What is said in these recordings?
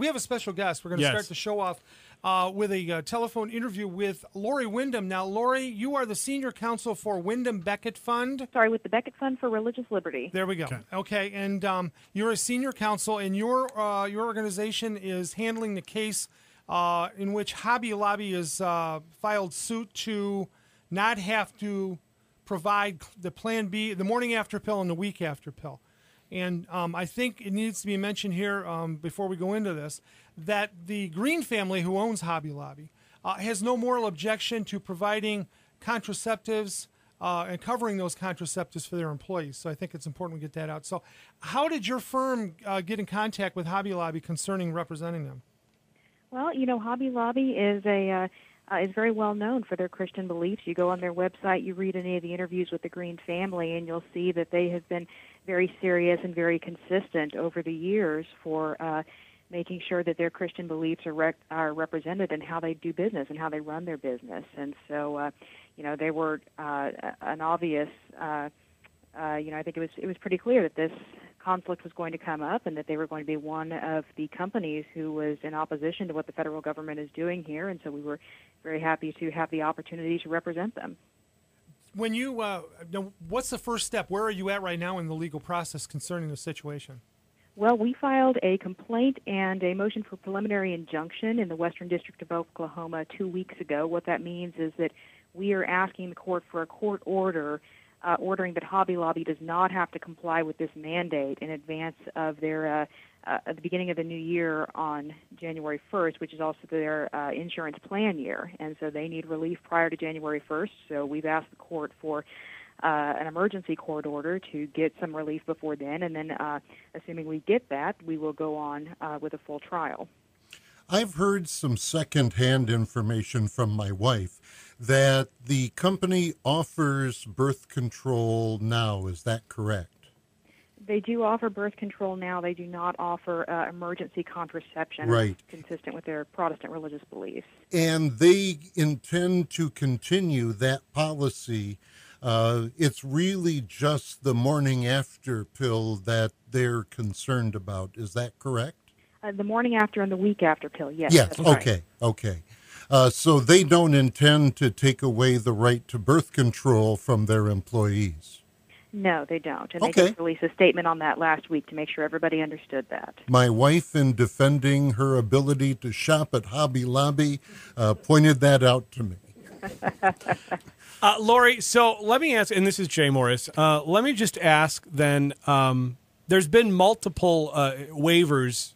We have a special guest. We're going to start the show off with a telephone interview with Lori Wyndham. Now, Lori, you are the senior counsel for Wyndham Beckett Fund. Sorry, with the Beckett Fund for Religious Liberty. There we go. Okay, and you're a senior counsel, and your organization is handling the case in which Hobby Lobby has filed suit to not have to provide the Plan B, the morning after pill and the week after pill. And I think it needs to be mentioned here before we go into this that the Green family, who owns Hobby Lobby, has no moral objection to providing contraceptives and covering those contraceptives for their employees. So I think it's important we get that out. So how did your firm get in contact with Hobby Lobby concerning representing them? Well, you know, Hobby Lobby is very well known for their Christian beliefs. You go on their website, you read any of the interviews with the Green family, and you'll see that they have been very serious and very consistent over the years for making sure that their Christian beliefs are represented in how they do business and how they run their business. And so, you know, they were an obvious. I think it was pretty clear that this conflict was going to come up and that they were going to be one of the companies who was in opposition to what the federal government is doing here, and so we were very happy to have the opportunity to represent them. When you, what's the first step? Where are you at right now in the legal process concerning the situation? Well, we filed a complaint and a motion for preliminary injunction in the Western District of Oklahoma 2 weeks ago. What that means is that we are asking the court for a court order ordering that Hobby Lobby does not have to comply with this mandate in advance of their at the beginning of the new year on January 1st, which is also their insurance plan year. And so they need relief prior to January 1st. So we've asked the court for an emergency court order to get some relief before then. And then assuming we get that, we will go on with a full trial. I've heard some secondhand information from my wife that the company offers birth control now. Is that correct? They do offer birth control now. They do not offer emergency contraception, right, consistent with their Protestant religious beliefs. And they intend to continue that policy. It's really just the morning after pill that they're concerned about. Is that correct? The morning after and the week after pill, yes. Yes, okay, right. Okay. So they don't intend to take away the right to birth control from their employees? No, they don't. And they just released a statement on that last week to make sure everybody understood that. My wife, in defending her ability to shop at Hobby Lobby, pointed that out to me. Lori, so let me ask, and this is Jay Morris, let me just ask then, there's been multiple waivers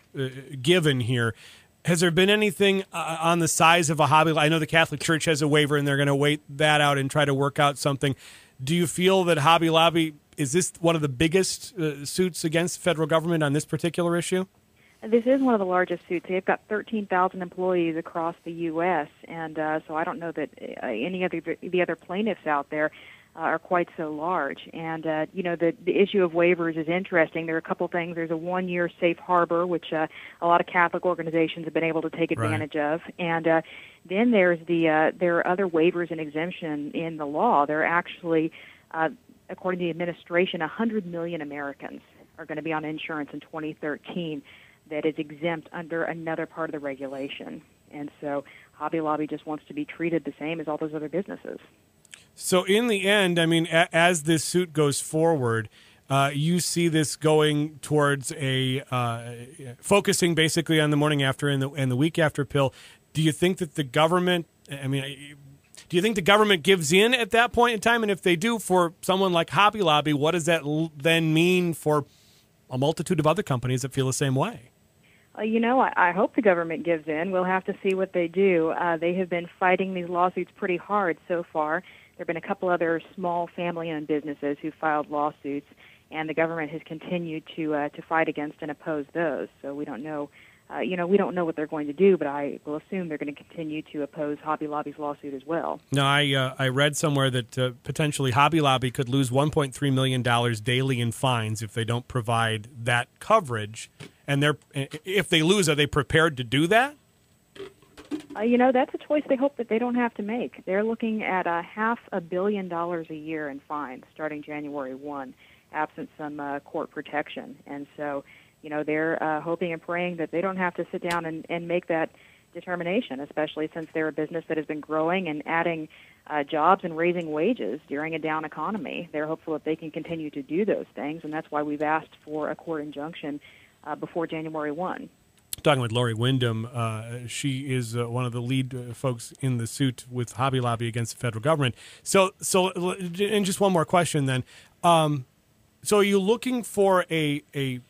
given here. Has there been anything on the size of a Hobby Lobby? I know the Catholic Church has a waiver, and they're going to wait that out and try to work out something. Do you feel that Hobby Lobby, is this one of the biggest suits against the federal government on this particular issue? This is one of the largest suits. They've got 13,000 employees across the U.S., and so I don't know that any of the other plaintiffs out there are quite so large. And, the issue of waivers is interesting. There are a couple things. There's a one-year safe harbor, which a lot of Catholic organizations have been able to take advantage of. And then there are other waivers and exemption in the law. There are actually, according to the administration, 100 million Americans are going to be on insurance in 2013 that is exempt under another part of the regulation. And so Hobby Lobby just wants to be treated the same as all those other businesses. So in the end, I mean, as this suit goes forward, you see this going towards a focusing basically on the morning after and the week after pill. Do you think that the government, do you think the government gives in at that point in time? And if they do, for someone like Hobby Lobby, what does that then mean for a multitude of other companies that feel the same way? I hope the government gives in. We'll have to see what they do. They have been fighting these lawsuits pretty hard so far. There have been a couple other small family-owned businesses who filed lawsuits, and the government has continued to fight against and oppose those. So we don't know. We don't know what they're going to do, but I will assume they're going to continue to oppose Hobby Lobby's lawsuit as well. Now, I read somewhere that potentially Hobby Lobby could lose $1.3 million daily in fines if they don't provide that coverage. And if they lose, are they prepared to do that? That's a choice they hope that they don't have to make. They're looking at $500 million a year in fines starting January 1, absent some court protection. And so, they're hoping and praying that they don't have to sit down and make that determination, especially since they're a business that has been growing and adding jobs and raising wages during a down economy. They're hopeful that they can continue to do those things, and that's why we've asked for a court injunction before January 1. Talking with Lori Wyndham. She is one of the lead folks in the suit with Hobby Lobby against the federal government. So, and just one more question then. So are you looking for an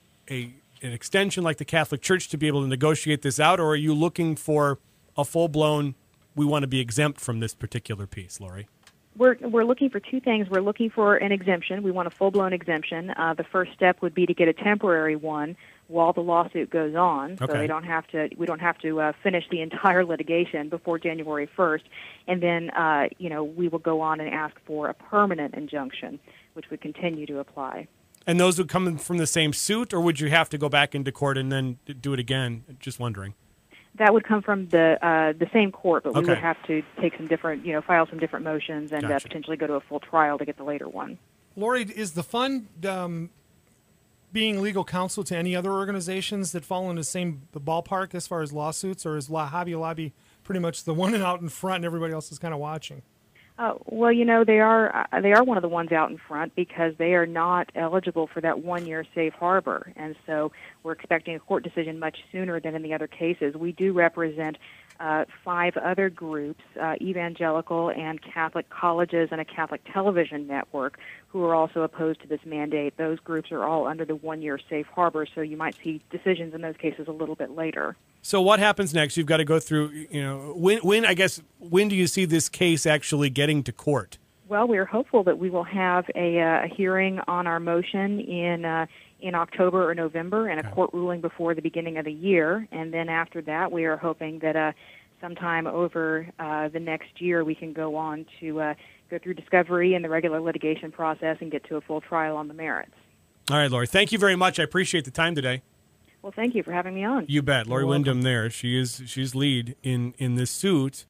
extension like the Catholic Church to be able to negotiate this out, or are you looking for a full-blown, we want to be exempt from this particular piece, Lori? We're looking for two things. We're looking for an exemption. We want a full-blown exemption. The first step would be to get a temporary one while the lawsuit goes on, so we don't have to finish the entire litigation before January 1st. And then, we will go on and ask for a permanent injunction, which would continue to apply. And those would come from the same suit, or would you have to go back into court and then do it again? Just wondering. That would come from the same court, but we would have to take some different, file some different motions and potentially go to a full trial to get the later one. Lori, is the fund being legal counsel to any other organizations that fall in the same ballpark as far as lawsuits, or is Hobby Lobby pretty much the one out in front and everybody else is kind of watching? Well, they are one of the ones out in front because they are not eligible for that 1-year safe harbor, and so we're expecting a court decision much sooner than in the other cases. We do represent 5 other groups, evangelical and Catholic colleges and a Catholic television network, who are also opposed to this mandate. Those groups are all under the 1-year safe harbor, so you might see decisions in those cases a little bit later. So what happens next? You've got to go through, when do you see this case actually getting to court? Well, we're hopeful that we will have a hearing on our motion in October or November and a court ruling before the beginning of the year. And then after that, we are hoping that sometime over the next year we can go on to go through discovery and the regular litigation process and get to a full trial on the merits. All right, Lori. Thank you very much. I appreciate the time today. Well, thank you for having me on. You bet. Lori Wyndham there. She's lead in this suit